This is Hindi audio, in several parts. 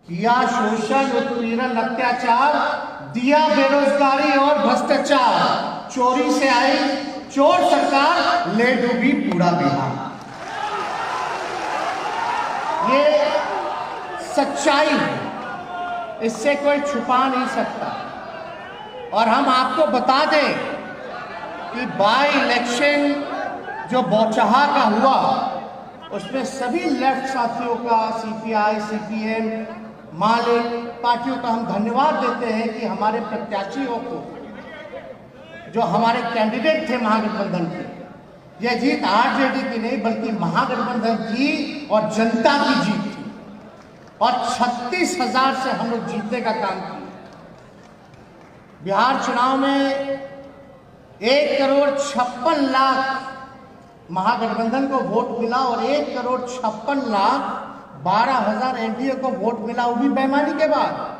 किया शोषण, उत्पीड़न, अत्याचार, दिया बेरोजगारी और भ्रष्टाचार, चोरी से आई चोर सरकार, ले डूबी पूरा बिहार। ये सच्चाई है, इससे कोई छुपा नहीं सकता। और हम आपको बता दें कि बाई इलेक्शन जो बौचहा का हुआ, उसमें सभी लेफ्ट साथियों का, सीपीआई, सीपीएम, माले पार्टियों का हम धन्यवाद देते हैं कि हमारे प्रत्याशियों को, जो हमारे कैंडिडेट थे महागठबंधन के, यह जीत आरजेडी की नहीं बल्कि महागठबंधन की और जनता की जीत थी। और 36,000 से हम लोग जीतने का काम किया। बिहार चुनाव में 1,56,00,000 महागठबंधन को वोट मिला और 1,56,12,000 एनडीए को वोट मिला, वो भी बेईमानी के बाद।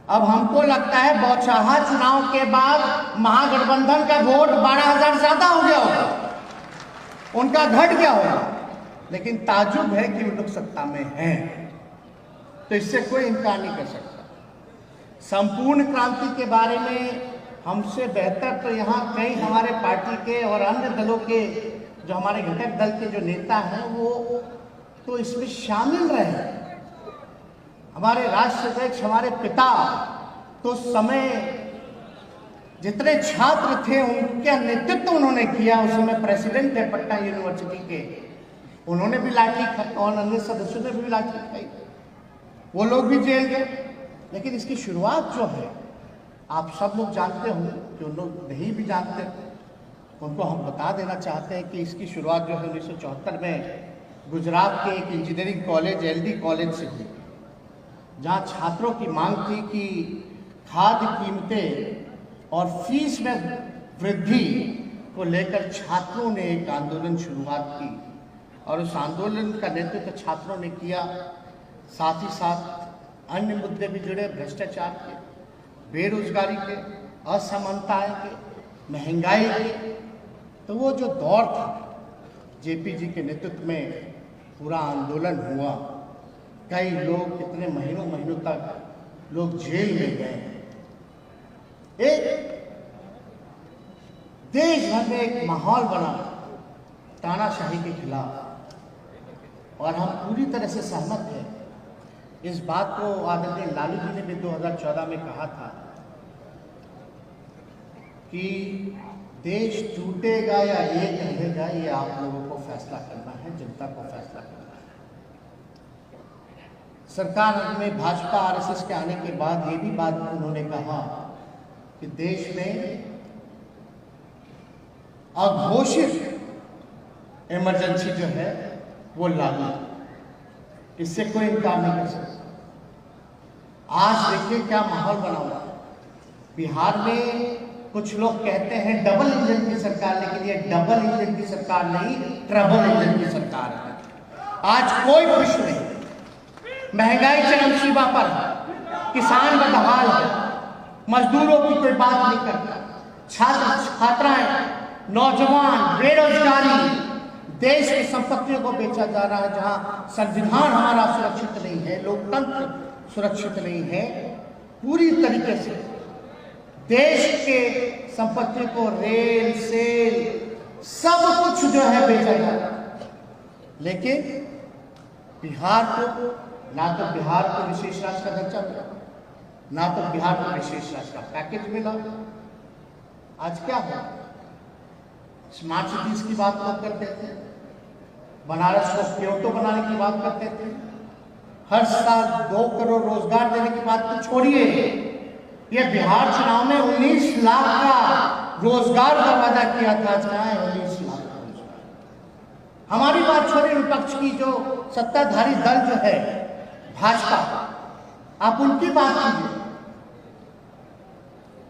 अब हमको लगता है बौचहा चुनाव के बाद महागठबंधन का वोट 12,000 ज्यादा हो गया होगा, उनका घट गया होगा। लेकिन ताजुब है कि वो लोग सत्ता में हैं, तो इससे कोई इनकार नहीं कर सकता। संपूर्ण क्रांति के बारे में हमसे बेहतर तो यहाँ कई हमारे पार्टी के और अन्य दलों के, जो हमारे घटक दल के जो नेता हैं, वो तो इसमें शामिल रहे। हमारे राष्ट्र अध्यक्ष, हमारे पिता, तो समय जितने छात्र थे उनका नेतृत्व उन्होंने किया। उस समय प्रेसिडेंट थे पटना यूनिवर्सिटी के, उन्होंने भी लाठी खाई और अन्य सदस्यों ने भी लाठी खाई, वो लोग भी जेल गए। लेकिन इसकी शुरुआत जो है, आप सब लोग जानते होंगे, जो लोग नहीं भी जानते उनको हम बता देना चाहते हैं कि इसकी शुरुआत जो है 1974 में गुजरात के एक इंजीनियरिंग कॉलेज, एलडी कॉलेज से हुई, जहाँ छात्रों की मांग थी कि खाद्य कीमतें और फीस में वृद्धि को लेकर छात्रों ने एक आंदोलन शुरुआत की। और उस आंदोलन का नेतृत्व छात्रों ने किया। साथ ही साथ अन्य मुद्दे भी जुड़े, भ्रष्टाचार के, बेरोजगारी के, असमानताएं के, महंगाई के। तो वो जो दौर था, जेपी जी के नेतृत्व में पूरा आंदोलन हुआ। कई लोग कितने महीनों तक लोग जेल में गए। एक देश भर में एक माहौल बना तानाशाही के खिलाफ, और हम पूरी तरह से सहमत हैं। इस बात को आदरणीय लालू जी ने भी 2014 में कहा था कि देश टूटेगा या एक रहेगा, ये आप लोगों को फैसला करना है, जनता को फैसला करना है। सरकार में भाजपा आरएसएस के आने के बाद ये भी बात उन्होंने कहा कि देश में अघोषित इमरजेंसी जो है वो लागू, इससे कोई इनकार नहीं कर सकता। आज देखिए क्या माहौल बना हुआ है बिहार में। कुछ लोग कहते हैं डबल इंजन की सरकार, लेकिन ये डबल इंजन की सरकार नहीं, ट्रबल इंजन की सरकार है। आज कोई खुश नहीं, महंगाई चरम सीमा पर है, किसान बदहाल है, मजदूरों की कोई बात नहीं करता, छात्र छात्राएं, नौजवान, बेरोजगारी, देश की संपत्तियों को बेचा जा रहा है। जहां संविधान हमारा सुरक्षित नहीं है, लोकतंत्र सुरक्षित नहीं है, पूरी तरीके से देश के संपत्ति को रेल, सेल, सब कुछ जो है बेचा जा रहा है। लेकिन बिहार को ना तो बिहार को विशेष राज्य का दर्जा मिला, ना तो बिहार को विशेष राज्य का पैकेज मिला। आज क्या है, स्मार्ट सिटीज की बात लोग करते थे, बनारस को क्योटो बनाने की बात करते थे, हर साल 2 करोड़ रोजगार देने की बात तो छोड़िए, ये बिहार चुनाव में 19 लाख का रोजगार का वादा किया था। आज कहाँ है 19 लाख का रोजगार? हमारी बात छोड़िए, विपक्ष की जो सत्ताधारी दल जो है भाजपा, आप उनकी बात कीजिए।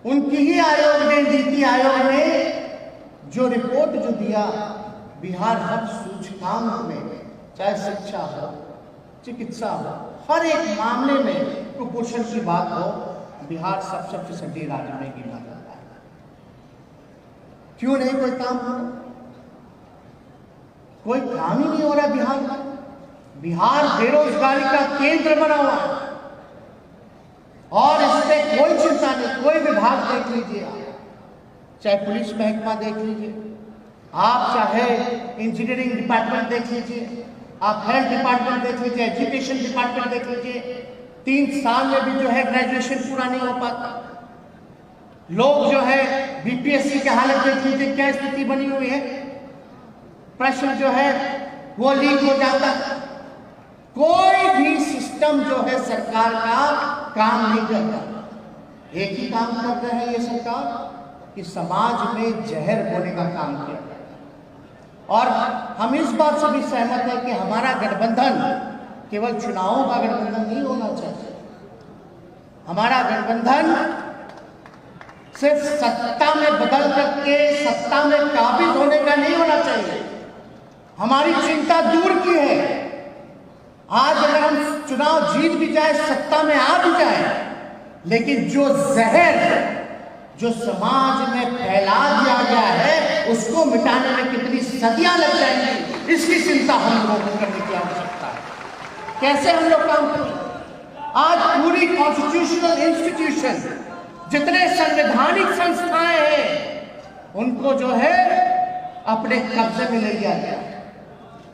उनकी ही आयोग ने, नीति आयोग ने जो रिपोर्ट जो दिया, बिहार हर सूचकांक में, चाहे शिक्षा हो, चिकित्सा हो, हर एक मामले में कुपोषण की बात हो, बिहार सबसे फिसड्डी राज्य में गिना जाता है। क्यों नहीं कोई काम हो रहा? कोई काम ही नहीं हो रहा बिहार में। बिहार बेरोजगारी का केंद्र बना हुआ है। और इसमें कोई चिंता नहीं। कोई विभाग देख लीजिए आप, चाहे पुलिस महकमा देख लीजिए आप, चाहे इंजीनियरिंग डिपार्टमेंट देख लीजिए आप, हेल्थ डिपार्टमेंट देख लीजिए, एजुकेशन डिपार्टमेंट देख लीजिए, 3 साल में भी जो है ग्रेजुएशन पूरा नहीं हो पाता। लोग जो है बीपीएससी की हालत देख लीजिए, क्या स्थिति बनी हुई है, प्रश्न जो है वो लीक हो जाता। कोई भी सिस्टम जो है सरकार का काम नहीं करता। एक ही काम कर रहे हैं ये सरकार कि समाज में जहर बोने का काम किया। और हम इस बात से भी सहमत हैं कि हमारा गठबंधन केवल चुनावों का गठबंधन नहीं होना चाहिए। हमारा गठबंधन सिर्फ सत्ता में बदल करके सत्ता में काबिज होने का नहीं होना चाहिए। हमारी चिंता दूर की है। आज अगर हम चुनाव जीत भी जाए, सत्ता में आ भी जाए, लेकिन जो जहर जो समाज में फैला दिया गया है उसको मिटाने में कितनी सदियां लग जाएंगी, इसकी चिंता हम लोगों को करने की आवश्यकता है। कैसे हम लोग काम करें? आज पूरी कॉन्स्टिट्यूशनल इंस्टीट्यूशन, जितने संवैधानिक संस्थाएं हैं, उनको जो है अपने कब्जे में ले लिया गया।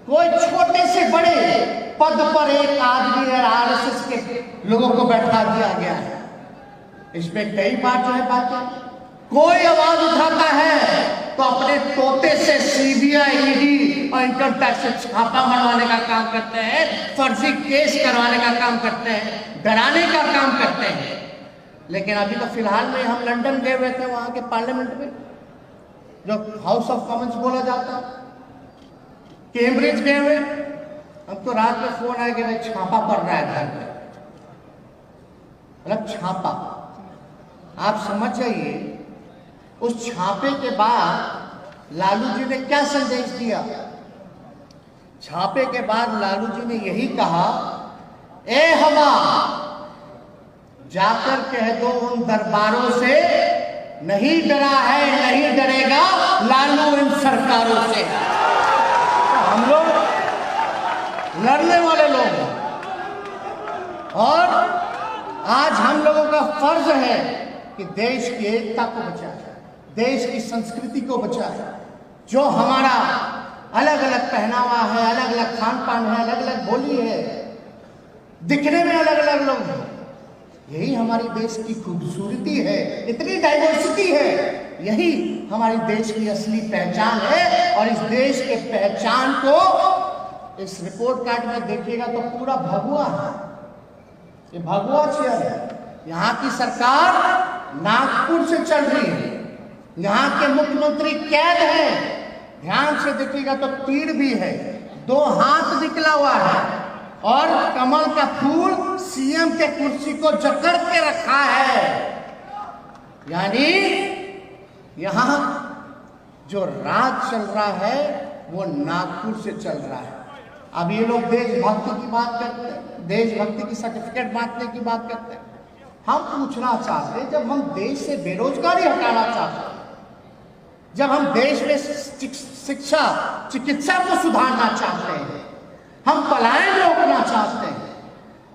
कोई छोटे से बड़े पद पर एक आदमी और आरएसएस के लोगों को बैठा दिया गया है। इसमें कई बार जो है बातें, कोई आवाज उठाता है तो अपने तोते से सीबीआई, ईडी और इनकम टैक्स से छापा मरवाने का काम करते हैं, फर्जी केस करवाने का काम करते हैं, डराने का काम करते हैं। लेकिन अभी तो फिलहाल में हम लंदन गए हुए थे, वहां के पार्लियामेंट में जो हाउस ऑफ कॉमन्स बोला जाता, कैम्ब्रिज गए हुए, हमको रात में फोन आया कि भाई छापा पड़ रहा है घर में। मतलब छापा, आप समझ जाइए। उस छापे के बाद लालू जी ने क्या संदेश दिया? छापे के बाद लालू जी ने यही कहा, ए हवा जाकर कह दो उन दरबारों से, नहीं डरा है नहीं डरेगा लालू इन सरकारों से। हम लोग लड़ने वाले लोग हैं और आज हम लोगों का फर्ज है कि देश की एकता को बचाए, देश की संस्कृति को बचाए। जो हमारा अलग अलग पहनावा है, अलग अलग खान पान है, अलग अलग बोली है, दिखने में अलग अलग लोग हैं, यही हमारी देश की खूबसूरती है। इतनी डाइवर्सिटी है, यही हमारी देश की असली पहचान है। और इस देश के पहचान को इस रिपोर्ट कार्ड में देखिएगा तो पूरा भगवा है, ये भगवा चेयर है। यहाँ की सरकार नागपुर से चल रही है, यहाँ के मुख्यमंत्री कैद है, ध्यान से देखिएगा तो तीर भी है, 2 हाथ निकला हुआ है और कमल का फूल सीएम के कुर्सी को जकड़ के रखा है। यानी यहाँ जो राज चल रहा है वो नागपुर से चल रहा है। अब ये लोग देशभक्ति की बात करते हैं, देशभक्ति की सर्टिफिकेट बांटने की बात करते हैं। हम पूछना चाहते हैं, जब हम देश से बेरोजगारी हटाना चाहते हैं, जब हम देश में शिक्षा चिकित्सा को सुधारना चाहते हैं, हम पलायन रोकना चाहते हैं,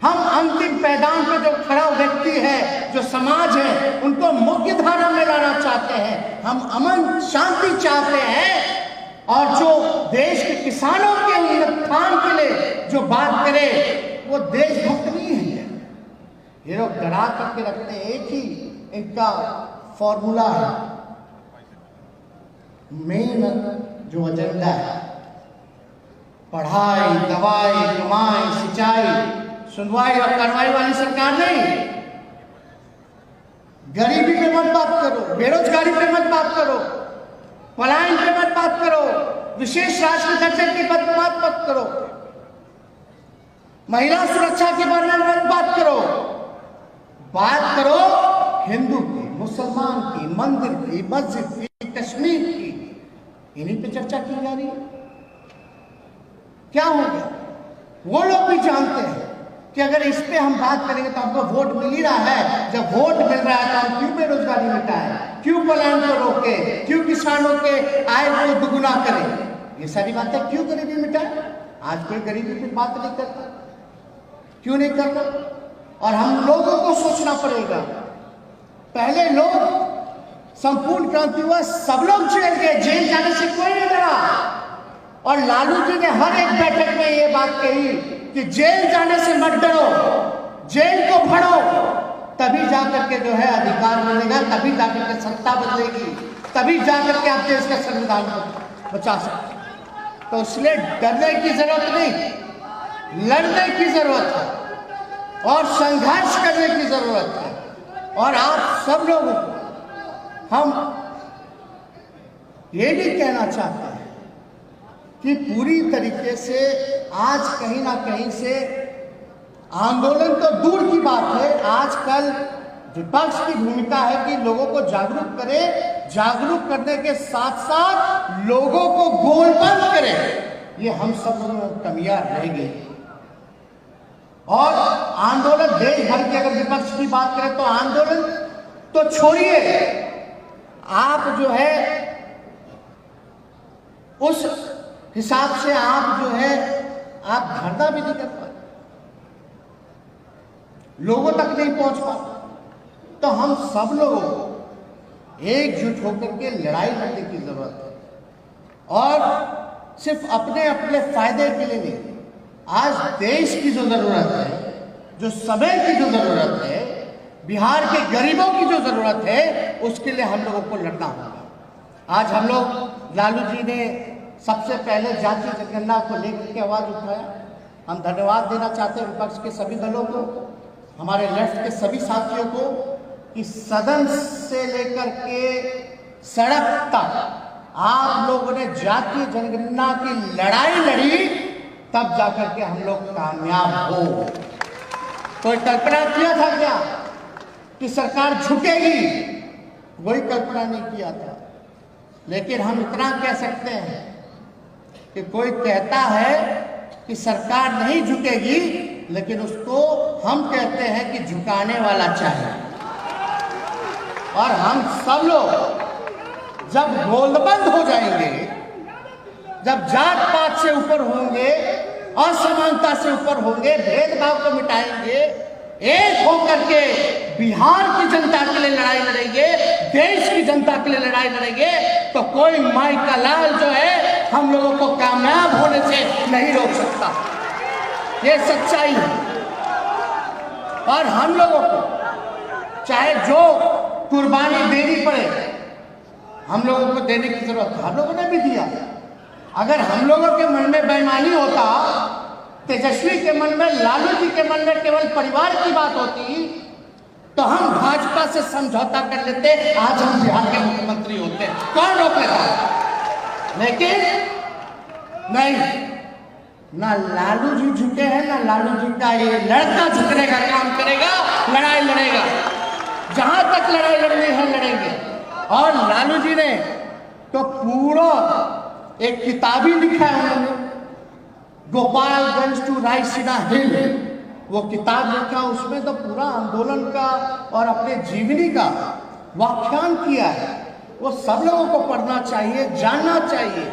हम अंतिम पैदान पर जो खड़ा व्यक्ति है, जो समाज है, उनको मुख्य धारा में लाना चाहते हैं, हम अमन शांति चाहते हैं, और जो देश के किसानों के उत्थान के लिए जो बात करे वो देशभक्त नहीं है। ये लोग डरा करके रखते हैं, एक ही इनका फॉर्मूला है, मेन जो एजेंडा है, पढ़ाई, दवाई, कमाई, सिंचाई, सुनवाई और कार्रवाई वाली सरकार नहीं। गरीबी पे मत बात करो, बेरोजगारी पे मत बात करो, पलायन पे मत बात करो, विशेष राष्ट्रीय दर्जे की बात मत करो, महिला सुरक्षा के बारे में मत बात करो। बात करो हिंदू की, मुसलमान की, मंदिर की, मस्जिद की, कश्मीर की, इन्हीं पे चर्चा की जा रही है। क्या हो गया? वो लोग भी जानते हैं कि अगर इस पे हम बात करेंगे तो हमको वोट मिल ही रहा है। जब वोट मिल रहा है तो हम क्यों बेरोजगारी मिटाएं, क्यों पलायन को रोके, क्यों किसानों के आय को दुगुना करें? ये सारी बातें क्यों गरीबी मिटाएं? आज कोई गरीबी की बात नहीं करता, क्यों नहीं करता? और हम लोगों को को सोचना पड़ेगा। पहले लोग संपूर्ण क्रांति हुआ, सब लोग जेल गए, जेल जाने से कोई नहीं डरा। और लालू जी ने हर एक बैठक में ये बात कही कि जेल जाने से मत डरो, जेल को भरो, तभी जाकर के जो है अधिकार मिलेगा, तभी जाकर के सत्ता बदलेगी, तभी जाकर के आप देश का संविधान को बचा सकते। तो इसलिए डरने की जरूरत नहीं, लड़ने की जरूरत है और संघर्ष करने की जरूरत है। और आप सब लोगों को हम ये भी कहना चाहते हैं कि पूरी तरीके से आज कहीं ना कहीं से आंदोलन तो दूर की बात है, आजकल विपक्ष की भूमिका है कि लोगों को जागरूक करे, जागरूक करने के साथ साथ लोगों को गोलबंद करे। ये हम सब लोगों में कमियां रह गई। और आंदोलन देश भर की अगर विपक्ष की बात करें तो आंदोलन तो छोड़िए, आप जो है उस हिसाब से आप जो है आप धरना भी नहीं कर पाते, लोगों तक नहीं पहुंच पाते। तो हम सब लोगों को एकजुट होकर के लड़ाई लड़ने की जरूरत है और सिर्फ अपने अपने फायदे के लिए नहीं। आज देश की जो जरूरत है, जो समय की जो जरूरत है, बिहार के गरीबों की जो जरूरत है, उसके लिए हम लोगों को लड़ना होगा। आज हम लोग, लालू जी ने सबसे पहले जातीय जनगणना को लेकर के आवाज उठाया। हम धन्यवाद देना चाहते हैं विपक्ष के सभी दलों को, हमारे लेफ्ट के सभी साथियों को कि सदन से लेकर के सड़क तक आप लोगों ने जातीय जनगणना की लड़ाई लड़ी, तब जाकर के हम लोग कामयाब हो। कोई कल्पना किया था क्या कि सरकार झुकेगी? कोई कल्पना नहीं किया था। लेकिन हम इतना कह सकते हैं कि कोई कहता है कि सरकार नहीं झुकेगी, लेकिन उसको हम कहते हैं कि झुकाने वाला चाहिए। और हम सब लोग जब गोलबंद हो जाएंगे, जब जात पात से ऊपर होंगे, असमानता से ऊपर होंगे, भेदभाव को मिटाएंगे, एक होकर के बिहार की जनता के लिए लड़ाई लड़ेंगे, देश की जनता के लिए लड़ाई लड़ेंगे, तो कोई माई का लाल जो है हम लोगों को कामयाब होने से नहीं रोक सकता। ये सच्चाई है। और हम लोगों को चाहे जो कुर्बानी देनी पड़े, हम लोगों को देने की जरूरत है। हम लोगों ने भी दिया। अगर हम लोगों के मन में बेईमानी होता, तेजस्वी के मन में, लालू जी के मन में केवल परिवार की बात होती, तो हम भाजपा से समझौता कर लेते, आज हम बिहार के मुख्यमंत्री होते। कौन रोक लेता? लेकिन नहीं, ना लालू जी झुके हैं, ना लालू जी का ये लड़का झुकने का काम करेगा, लड़ाई लड़ेगा। जहां तक लड़ाई लड़नी है लड़ेंगे। और लालू जी ने तो पूरा एक किताब ही लिखा है उन्होंने, गोपालगंज टू रायसीना हिल, वो किताब लिखा, उसमें तो पूरा आंदोलन का और अपने जीवनी का व्याख्यान किया है। वो सब लोगों को पढ़ना चाहिए, जानना चाहिए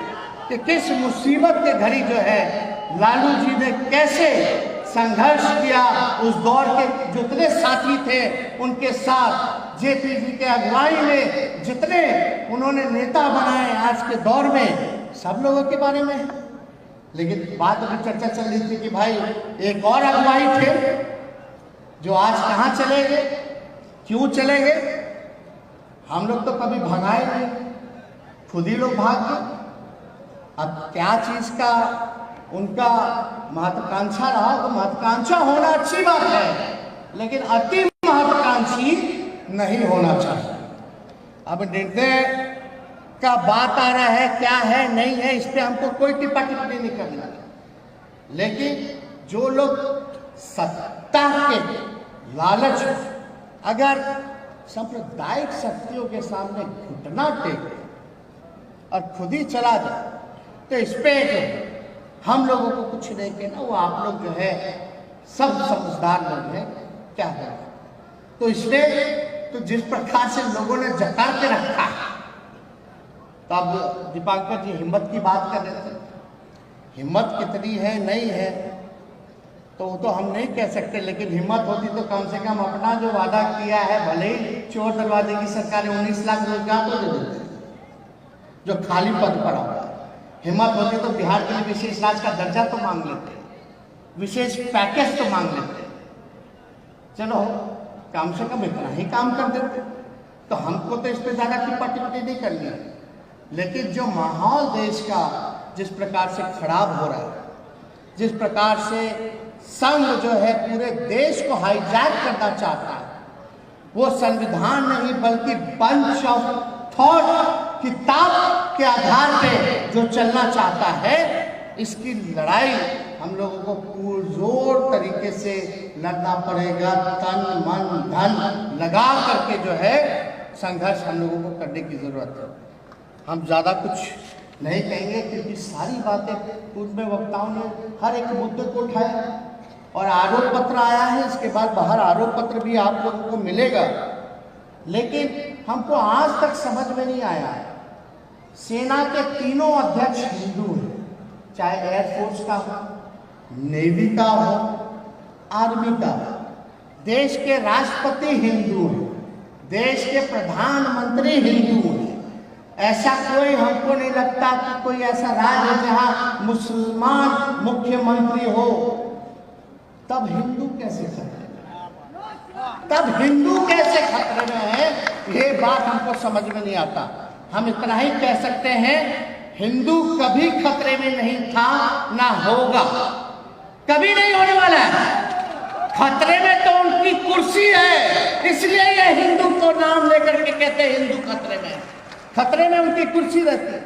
कि किस मुसीबत के घड़ी जो है लालू जी ने कैसे संघर्ष किया। उस दौर के जितने साथी थे उनके साथ, जेपी जी के अगुवाई में जितने उन्होंने नेता बनाए आज के दौर में, सब लोगों के बारे में। लेकिन बात अभी चर्चा चल रही थी कि भाई एक और अगुवाई थे जो आज कहाँ चले गए, क्यों चले गए? हम लोग तो कभी भगाए नहीं, खुद ही लोग भाग गए। अब क्या चीज का उनका महत्वाकांक्षा रहा, तो महत्वाकांक्षा होना अच्छी बात है, लेकिन अति महत्वाकांक्षी नहीं होना चाहिए। अब निर्णय का बात आ रहा है, क्या है नहीं है, इस पे हमको कोई टिप्पणी नहीं करना। लेकिन जो लोग सत्ता के लालच अगर सांप्रदायिक शक्तियों के सामने घुटना टेके और खुद ही चला जाए, तो इस पे हम लोगों को कुछ नहीं कहना। वो आप लोग जो है सब समझदार लोग हैं, क्या है। तो इसमें तो जिस प्रकार से लोगों ने जता के रखा है, तो अब दीपांकर जी हिम्मत की बात कर रहे थे, हिम्मत कितनी है नहीं है, तो वो तो हम नहीं कह सकते, लेकिन हिम्मत होती तो कम से कम अपना जो वादा किया है, भले ही चोर दरवाजे की सरकार 19 लाख रोजगार तो दे देते जो खाली पद पड़ा हुआ है। हिम्मत होती तो बिहार के लिए विशेष राज्य का दर्जा तो मांग लेते, विशेष पैकेज तो मांग लेते। चलो कम से कम इतना ही काम कर देते, तो हमको तो इस पर ज्यादा टिप्पणी नहीं करनी है। लेकिन जो माहौल देश का जिस प्रकार से खराब हो रहा है, जिस प्रकार से संघ जो है पूरे देश को हाईजैक करना चाहता है, वो संविधान नहीं बल्कि बंच ऑफ थॉट किताब के आधार पे जो चलना चाहता है, इसकी लड़ाई हम लोगों को पुरजोर तरीके से लड़ना पड़ेगा। तन मन धन लगा करके जो है संघर्ष हम लोगों को करने की जरूरत है। हम ज़्यादा कुछ नहीं कहेंगे क्योंकि सारी बातें पूर्व में वक्ताओं ने हर एक मुद्दे को उठाया और आरोप पत्र आया है। इसके बाद बाहर आरोप पत्र भी आप लोगों को मिलेगा, लेकिन हमको आज तक समझ में नहीं आया है। सेना के तीनों अध्यक्ष हिंदू हैं, चाहे एयरफोर्स का हो, नेवी का हो, आर्मी का हो। देश के राष्ट्रपति हिंदू हैं, देश के प्रधानमंत्री हिंदू हैं। ऐसा कोई हमको नहीं लगता कि कोई ऐसा राज्य है जहां मुसलमान मुख्यमंत्री हो। तब हिंदू कैसे खतरे में, तब हिंदू कैसे खतरे में है, ये बात हमको समझ में नहीं आता। हम इतना ही कह सकते हैं, हिंदू कभी खतरे में नहीं था, ना होगा, कभी नहीं होने वाला है। खतरे में तो उनकी कुर्सी है, इसलिए ये हिंदू को नाम लेकर के कहते हैं हिंदू खतरे में। खतरे में उनकी कुर्सी रहती है।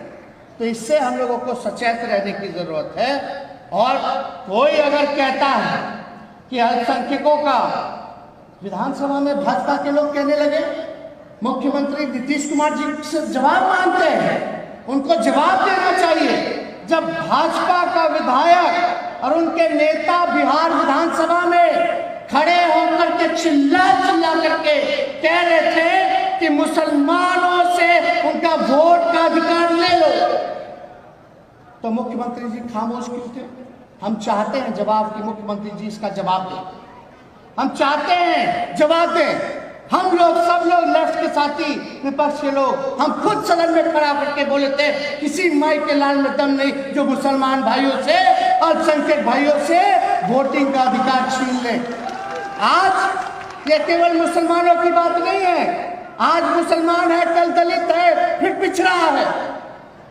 तो इससे हम लोगों को सचेत रहने की जरूरत है। और कोई अगर कहता है कि अल्पसंख्यकों का, विधानसभा में भाजपा के लोग कहने लगे, मुख्यमंत्री नीतीश कुमार जी से जवाब मांगते हैं, उनको जवाब देना चाहिए। जब भाजपा का विधायक और उनके नेता बिहार विधानसभा में खड़े होकर के चिल्ला करके कह रहे थे कि मुसलमानों से उनका वोट का अधिकार ले लो, तो मुख्यमंत्री जी खामोश क्यों थे? हम चाहते हैं जवाब कि मुख्यमंत्री जी इसका जवाब दें। हम चाहते हैं जवाब दें। हम लोग सब लोग लेफ्ट के साथी, विपक्ष के लोग, हम खुद सदन में खड़ा करके बोले थे, किसी माई के लाल में दम नहीं जो मुसलमान भाइयों से, अल्पसंख्यक भाइयों से वोटिंग का अधिकार छीन ले। आज ये केवल मुसलमानों की बात नहीं है, आज मुसलमान है, कल दलित है, फिर पिछड़ा है।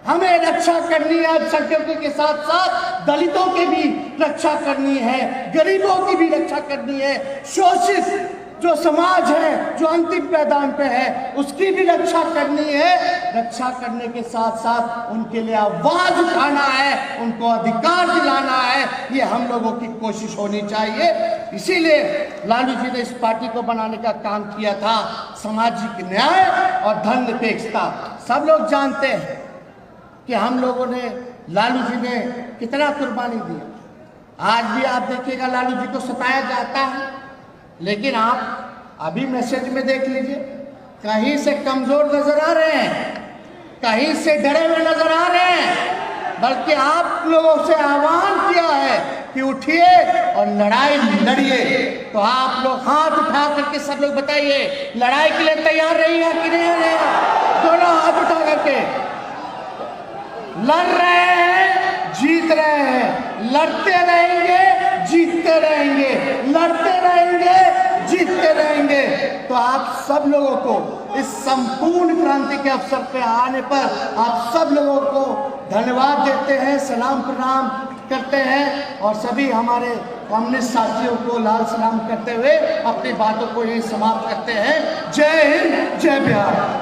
हमें रक्षा करनी है, अल्पसंख्यकों के साथ साथ दलितों की भी रक्षा करनी है, गरीबों की भी रक्षा करनी है, शोषित जो समाज है, जो अंतिम पैदान पे है, उसकी भी रक्षा करनी है। रक्षा करने के साथ साथ उनके लिए आवाज उठाना है, उनको अधिकार दिलाना है, ये हम लोगों की कोशिश होनी चाहिए। इसीलिए लालू जी ने इस पार्टी को बनाने का काम किया था। सामाजिक न्याय और धर्मनिरपेक्षता, सब लोग जानते हैं कि हम लोगों ने, लालू जी ने कितना कुर्बानी दी। आज भी आप देखिएगा लालू जी को सताया जाता है, लेकिन आप अभी मैसेज में देख लीजिए, कहीं से कमजोर नजर आ रहे हैं, कहीं से डरे हुए नजर आ रहे हैं। बल्कि आप लोगों से आह्वान किया है कि उठिए और लड़ाई लड़िए। तो आप लोग हाथ उठा करके सब लोग बताइए, लड़ाई के लिए तैयार रहिएगा कि नहीं रहिएगा? दोनों हाथ उठा करके लड़ रहे हैं, जीत रहे हैं, लड़ते रहेंगे, जीतते रहेंगे, लड़ते रहेंगे, जीतते रहेंगे। तो आप सब लोगों को इस संपूर्ण क्रांति के अवसर पे आने पर आप सब लोगों को धन्यवाद देते हैं, सलाम प्रणाम करते हैं और सभी हमारे कम्युनिस्ट साथियों को लाल सलाम करते हुए अपनी बातों को यही समाप्त करते हैं। जय हिंद, जय बिहार।